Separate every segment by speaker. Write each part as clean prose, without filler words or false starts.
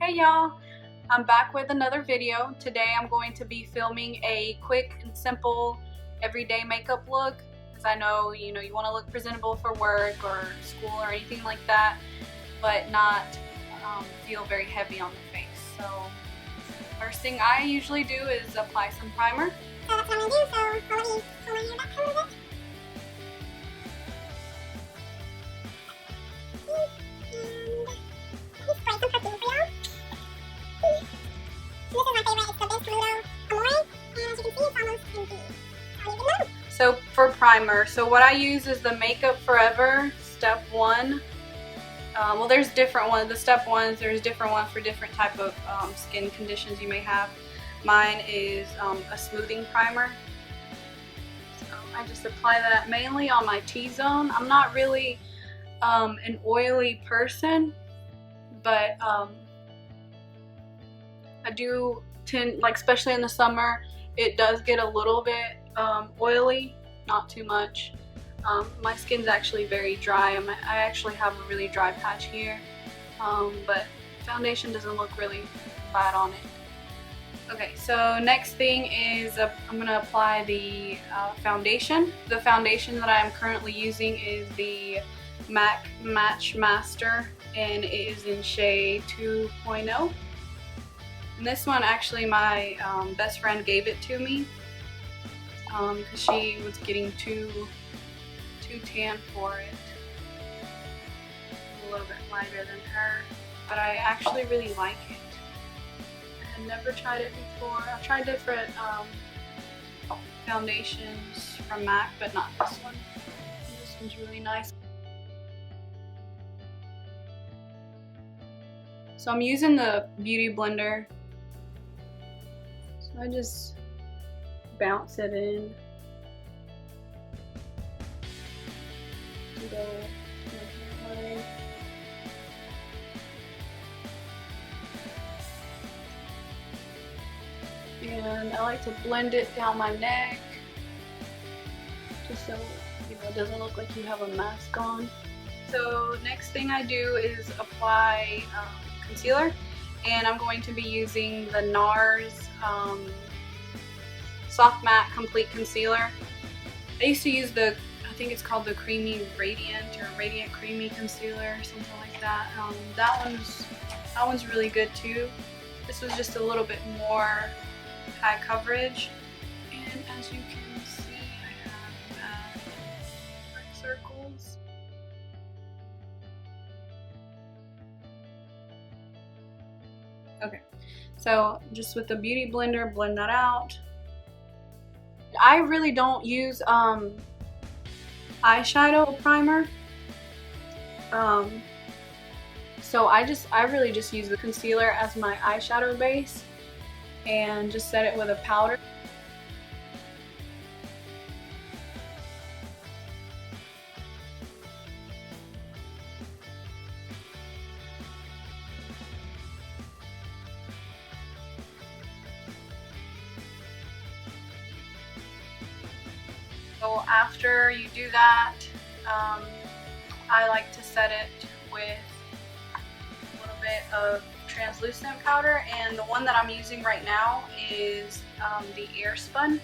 Speaker 1: Hey y'all, I'm back with another video. Today I'm going to be filming a quick and simple everyday makeup look, because I know you want to look presentable for work or school or anything like that, but not feel very heavy on the face. So first thing I usually do is apply some primer.
Speaker 2: So that's what I'm going to do, so I'll let you pull my hair back a little bit. And spray some perfume for y'all. So this is my favorite, it's the Best Ludo Amore, and as you can see it's almost empty. So you can know.
Speaker 1: So for primer, so what I use is the Makeup Forever Step 1. Well, there's different ones. The Step 1s, there's different ones for different type of skin conditions you may have. Mine is a smoothing primer. So I just apply that mainly on my T-zone. I'm not really an oily person, but I do tend, like especially in the summer, it does get a little bit oily, not too much. My skin's actually very dry. I actually have a really dry patch here, but foundation doesn't look really bad on it. Okay, so next thing is I'm going to apply the foundation. The foundation that I am currently using is the MAC Match Master, and it is in shade 2.0. And this one, actually, my best friend gave it to me because she was getting too tan for it. A little bit lighter than her, but I actually really like it. I had never tried it before. I've tried different foundations from MAC, but not this one. This one's really nice. So I'm using the Beauty Blender. So I just bounce it in. Go and I like to blend it down my neck, just so it doesn't look like you have a mask on. So next thing I do is apply concealer, and I'm going to be using the Nars Soft Matte Complete Concealer. I used to use I think it's called the Creamy Radiant or Radiant Creamy Concealer or something like that. That one's really good too. This was just a little bit more high coverage, and as you can see, I have dark circles. Okay, so just with the Beauty Blender, blend that out. I really don't use eyeshadow primer, so I really just use the concealer as my eyeshadow base and just set it with a powder. So after you do that, I like to set it with a little bit of translucent powder, and the one that I'm using right now is the Airspun,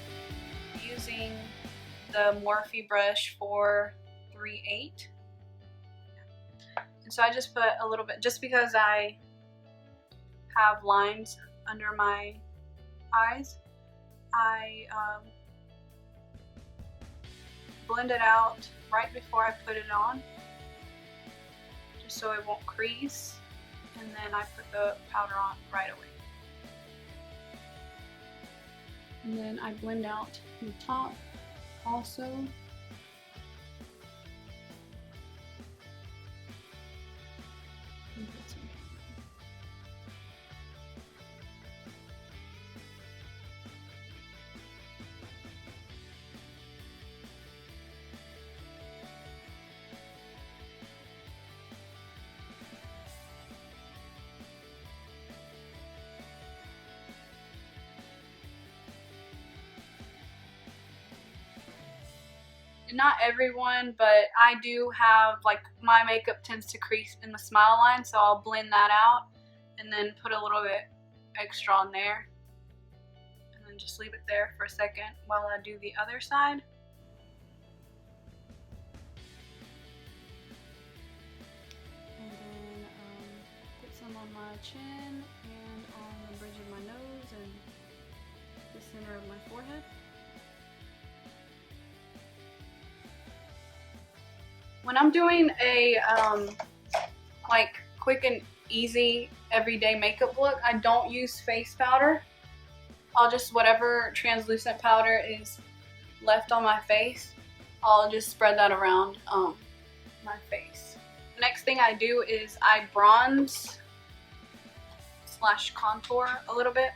Speaker 1: using the Morphe brush 438. And so I just put a little bit, just because I have lines under my eyes, I blend it out right before I put it on, just so it won't crease, and then I put the powder on right away. And then I blend out the top also. Not everyone, but I do have, like, my makeup tends to crease in the smile line, so I'll blend that out and then put a little bit extra on there, and then just leave it there for a second while I do the other side. And then put some on my chin and on the bridge of my nose and the center of my forehead. When I'm doing a like quick and easy everyday makeup look, I don't use face powder. I'll just, whatever translucent powder is left on my face, I'll just spread that around my face. The next thing I do is I bronze / contour a little bit.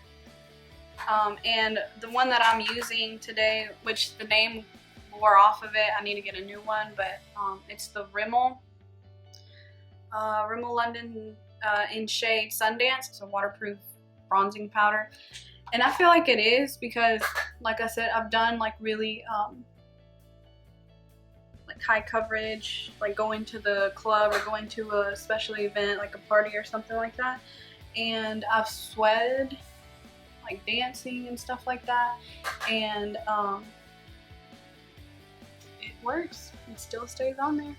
Speaker 1: And the one that I'm using today, which the name wore off of it, I need to get a new one, but it's the Rimmel London in shade Sundance. It's a waterproof bronzing powder, and I feel like it is because, like I said, I've done like really like high coverage, like going to the club or going to a special event like a party or something like that, and I've sweated like dancing and stuff like that, and it works. It still stays on there.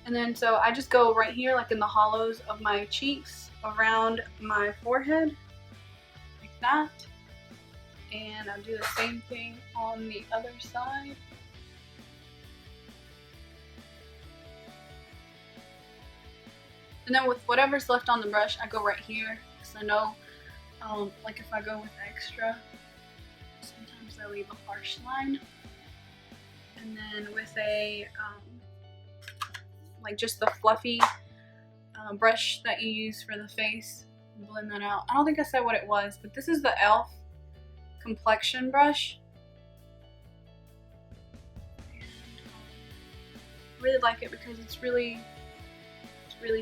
Speaker 1: And then so I just go right here, like in the hollows of my cheeks, around my forehead, like that. And I'll do the same thing on the other side. And then with whatever's left on the brush, I go right here, because I know, like if I go with extra, sometimes I leave a harsh line. And then with a, like just the fluffy brush that you use for the face, blend that out. I don't think I said what it was, but this is the E.L.F. complexion brush. And, I really like it because it's really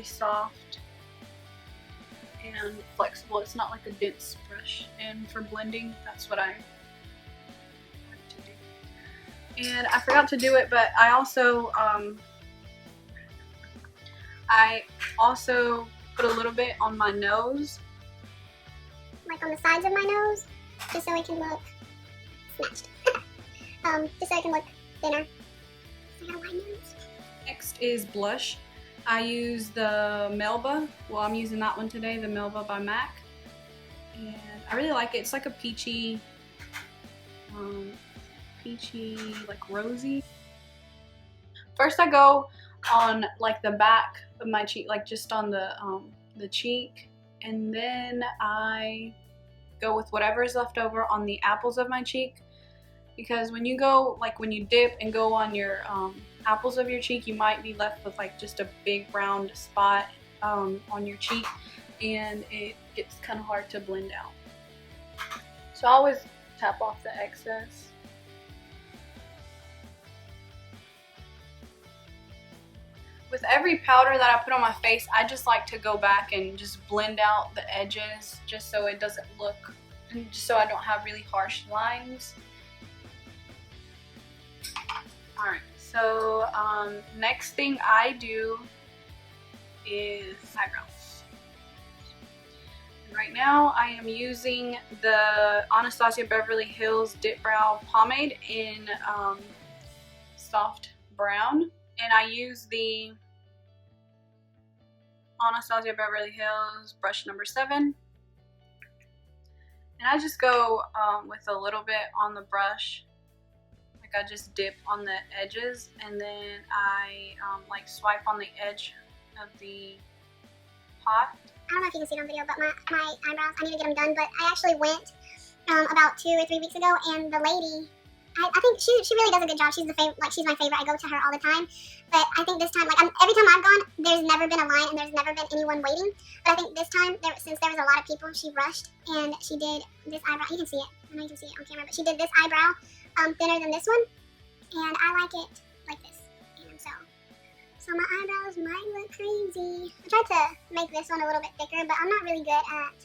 Speaker 1: soft and flexible. It's not like a dense brush, and for blending, that's what I like to do. And I forgot to do it, but I also put a little bit on my nose.
Speaker 2: Like on the sides of my nose, just so it can look snatched. Just so it can look thinner. I got a wide nose.
Speaker 1: Next is blush. I use the Melba. Well, I'm using that one today, the Melba by MAC. And I really like it. It's like a peachy, like rosy. First I go on like the back of my cheek, like just on the cheek, and then I go with whatever is left over on the apples of my cheek, because when you go, like when you dip and go on your apples of your cheek, you might be left with like just a big round spot on your cheek, and it gets kind of hard to blend out. So I always tap off the excess. With every powder that I put on my face, I just like to go back and just blend out the edges, just so it doesn't look, and just so I don't have really harsh lines. Alright, so next thing I do is eyebrows. Right now I am using the Anastasia Beverly Hills Dip Brow Pomade in soft brown. And I use the Anastasia Beverly Hills brush number 7. And I just go with a little bit on the brush. Like I just dip on the edges, and then I like swipe on the edge of the pot.
Speaker 2: I don't know if you can see it on video, but my eyebrows, I need to get them done, but I actually went about 2 or 3 weeks ago, and the lady, I think she really does a good job. She's she's my favorite. I go to her all the time. But I think this time, like every time I've gone, there's never been a line and there's never been anyone waiting. But I think this time, since there was a lot of people, she rushed and she did this eyebrow. You can see it. I know you can see it on camera, but she did this eyebrow thinner than this one, and I like it like this. And so my eyebrows might look crazy. I tried to make this one a little bit thicker, but I'm not really good at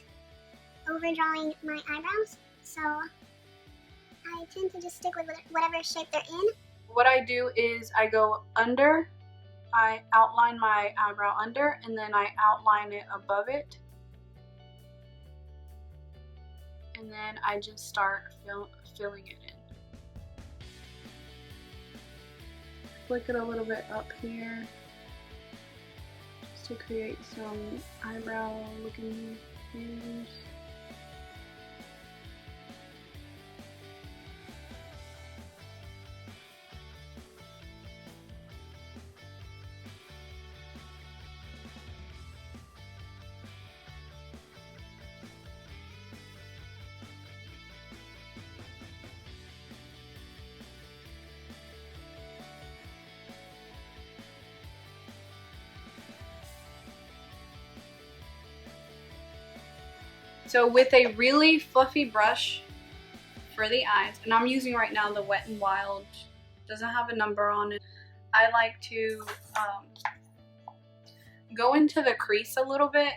Speaker 2: overdrawing my eyebrows, so I tend to just stick with whatever shape they're in.
Speaker 1: What I do is I go under I outline my eyebrow under, and then I outline it above it. And then I just start filling it in. Flick it a little bit up here just to create some eyebrow looking hairs. So with a really fluffy brush for the eyes, and I'm using right now the Wet n Wild, doesn't have a number on it. I like to go into the crease a little bit,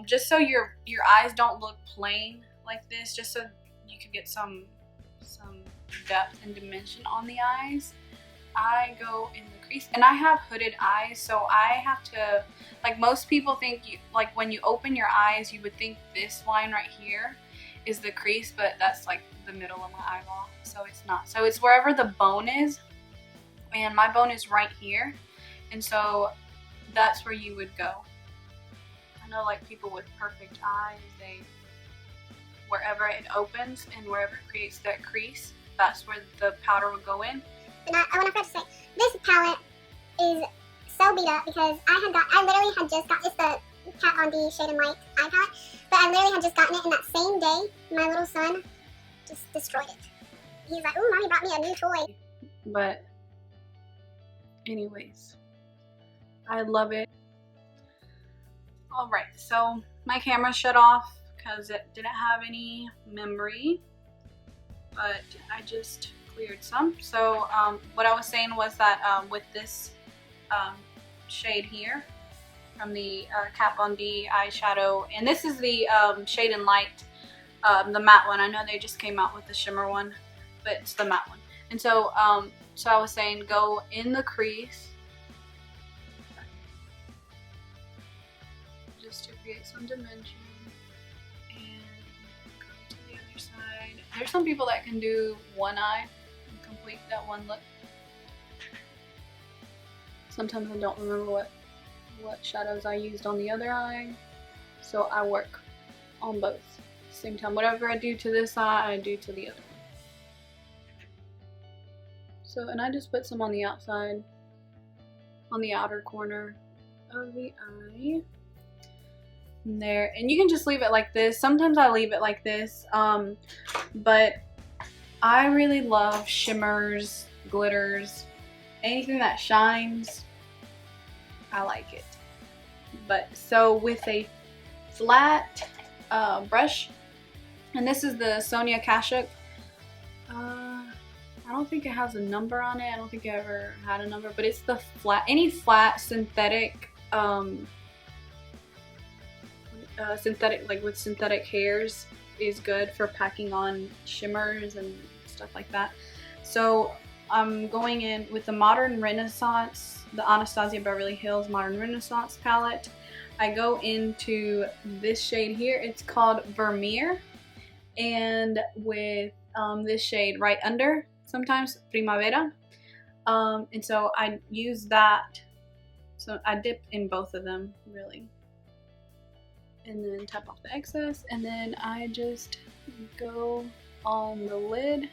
Speaker 1: just so your eyes don't look plain like this, just so you can get some depth and dimension on the eyes. I go in the crease, and I have hooded eyes, so I have to, like most people think, like when you open your eyes, you would think this line right here is the crease, but that's like the middle of my eyeball, so it's not. So it's wherever the bone is, and my bone is right here, and so that's where you would go. I know like people with perfect eyes, wherever it opens and wherever it creates that crease, that's where the powder would go in.
Speaker 2: And I want to say, this palette is so beat up because I literally had just got, it's the Kat Von D Shade and Light eye palette, but I literally had just gotten it, and that same day, my little son just destroyed it. He's like, ooh, mommy brought me a new toy.
Speaker 1: But anyways, I love it. Alright, so my camera shut off because it didn't have any memory, but I just cleared some. So what I was saying was that with this shade here from the Kat Von D eyeshadow, and this is the Shade and Light, the matte one. I know they just came out with the shimmer one, but it's the matte one. And so so I was saying, go in the crease just to create some dimension, and go to the other side. There's some people that can do one eye and complete that one look. Sometimes I don't remember what shadows I used on the other eye, so I work on both at the same time. Whatever I do to this eye, I do to the other one. So, and I just put some on the outside, on the outer corner of the eye. And there, and you can just leave it like this. Sometimes I leave it like this, but I really love shimmers, glitters, anything that shines. I like it. But so with a flat brush, and this is the Sonia Kashuk. I don't think it has a number on it. I don't think I ever had a number, but it's the flat, any flat synthetic, synthetic, like with synthetic hairs, is good for packing on shimmers and stuff like that. So I'm going in with the Modern Renaissance, the Anastasia Beverly Hills Modern Renaissance palette. I go into this shade here. It's called Vermeer, and with this shade right under, sometimes Primavera, and so I use that. So I dip in both of them really, and then tap off the excess, and then I just go on the lid.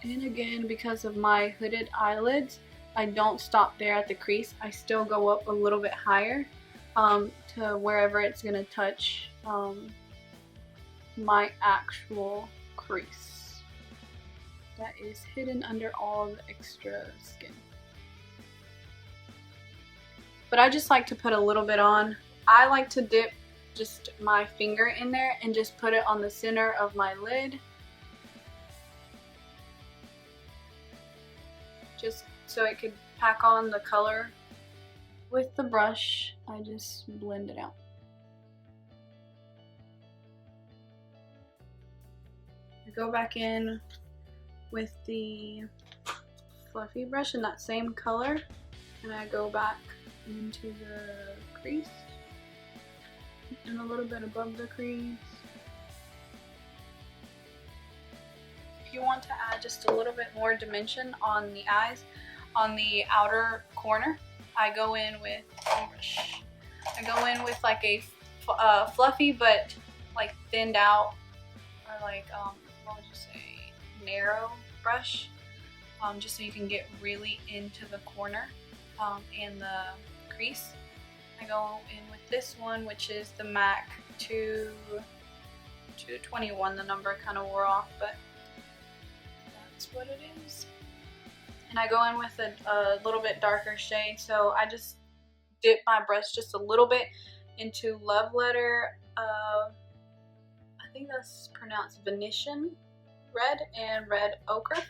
Speaker 1: And again, because of my hooded eyelids, I don't stop there at the crease. I still go up a little bit higher to wherever it's going to touch my actual crease that is hidden under all the extra skin. But I just like to put a little bit on. I like to dip just my finger in there and just put it on the center of my lid, just so it could pack on the color. With the brush, I just blend it out. I go back in with the fluffy brush in that same color, and I go back into the crease and a little bit above the crease. If you want to add just a little bit more dimension on the eyes, on the outer corner, I go in with like a fluffy but like thinned out, or like what would you say, narrow brush, just so you can get really into the corner and the crease. I go in with this one, which is the MAC 221. The number kind of wore off, but that's what it is. And I go in with a little bit darker shade, so I just dip my brush just a little bit into Love Letter, I think that's pronounced Venetian red and red ochre,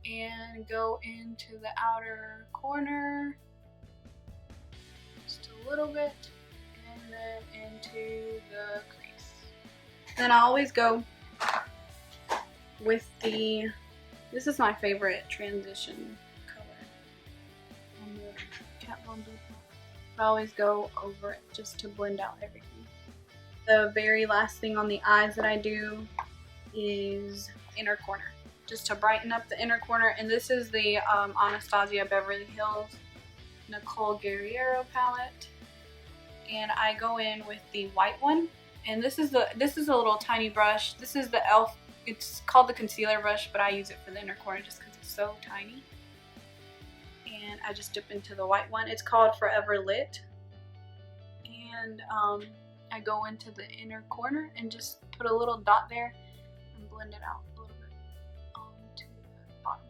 Speaker 1: and go into the outer corner just a little bit, and then into the crease. Then I always go with this is my favorite transition color on the Kat Von D. I always go over it just to blend out everything. The very last thing on the eyes that I do is inner corner, just to brighten up the inner corner. And this is the Anastasia Beverly Hills Nicole Guerriero palette, and I go in with the white one. And this is a little tiny brush. This is the E.L.F. It's called the concealer brush, but I use it for the inner corner just because it's so tiny. And I just dip into the white one. It's called Forever Lit. And I go into the inner corner and just put a little dot there and blend it out a little bit onto the bottom.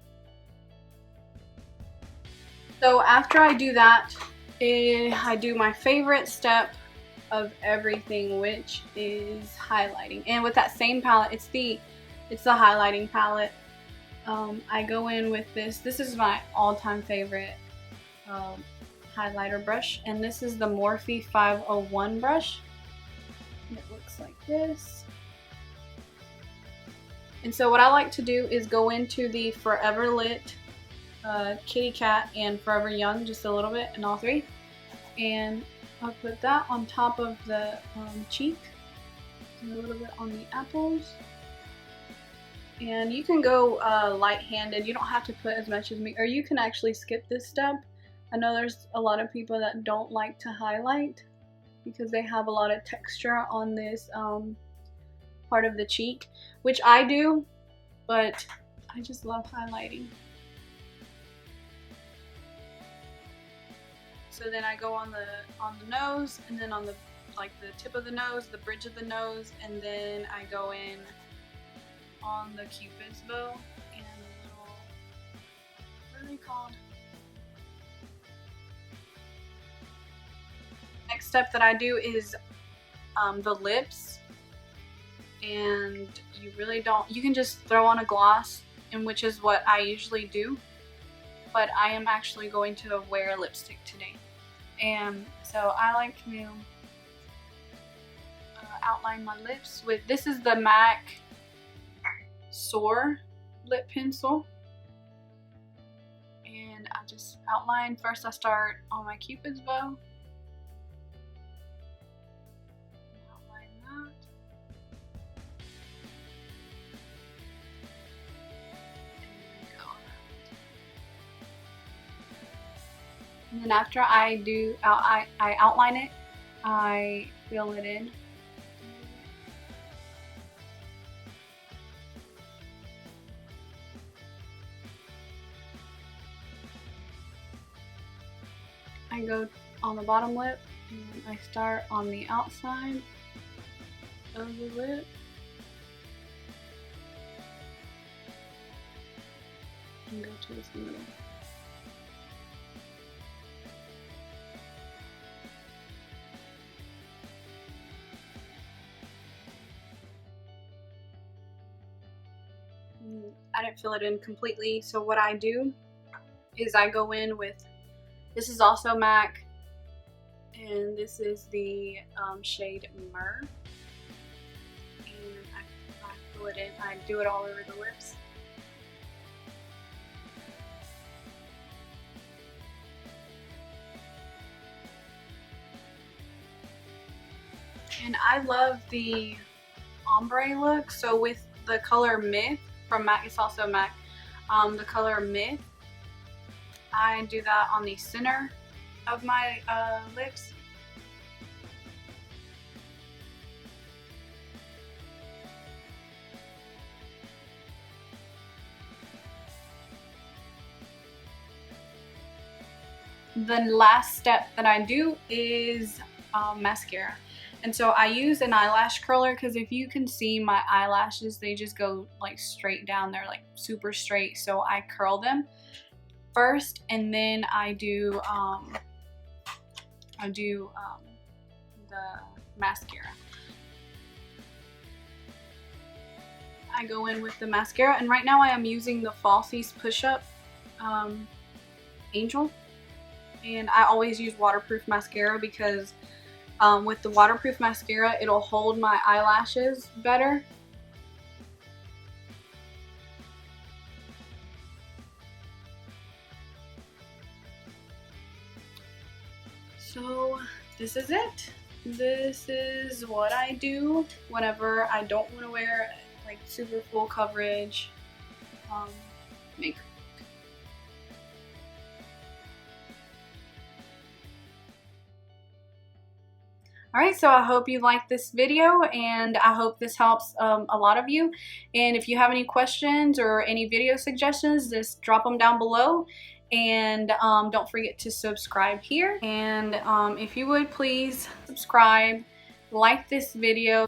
Speaker 1: So after I do that, I do my favorite step of everything, which is highlighting. And with that same palette, it's the highlighting palette. I go in with this. This is my all-time favorite highlighter brush, and this is the Morphe 501 brush. And it looks like this. And so what I like to do is go into the Forever Lit, Kitty Cat, and Forever Young just a little bit in all three. And I'll put that on top of the cheek and a little bit on the apples. And you can go light-handed. You don't have to put as much as me, or you can actually skip this step. I know there's a lot of people that don't like to highlight because they have a lot of texture on this part of the cheek, which I do, but I just love highlighting. So then I go on the nose, and then on the tip of the nose, the bridge of the nose, and then I go in on the Cupid's bow and a little, what are they called? Next step that I do is the lips, and you really don't, you can just throw on a gloss, and which is what I usually do, but I am actually going to wear lipstick today. And so I like to outline my lips with, this is the MAC Soar lip pencil, and I just outline. First I start on my Cupid's bow, outline that, and go around. And then after I outline it, I fill it in. I go on the bottom lip, and I start on the outside of the lip, and go to the middle. I didn't fill it in completely, so what I do is I go in with, this is also MAC, and this is the shade Mehr, and I fill it in. I do it all over the lips. And I love the ombre look, so with the color Myth from MAC, it's also MAC, the color Myth, I do that on the center of my lips. The last step that I do is mascara. And so I use an eyelash curler because if you can see my eyelashes, they just go like straight down. They're like super straight. So I curl them first, and then I do the mascara. I go in with the mascara, and right now I am using the Falsies Push-Up Angel. And I always use waterproof mascara because with the waterproof mascara, it'll hold my eyelashes better. So this is it. This is what I do whenever I don't want to wear like super full coverage makeup. Alright, so I hope you liked this video, and I hope this helps a lot of you. And if you have any questions or any video suggestions, just drop them down below. And don't forget to subscribe here. And if you would please subscribe, like this video.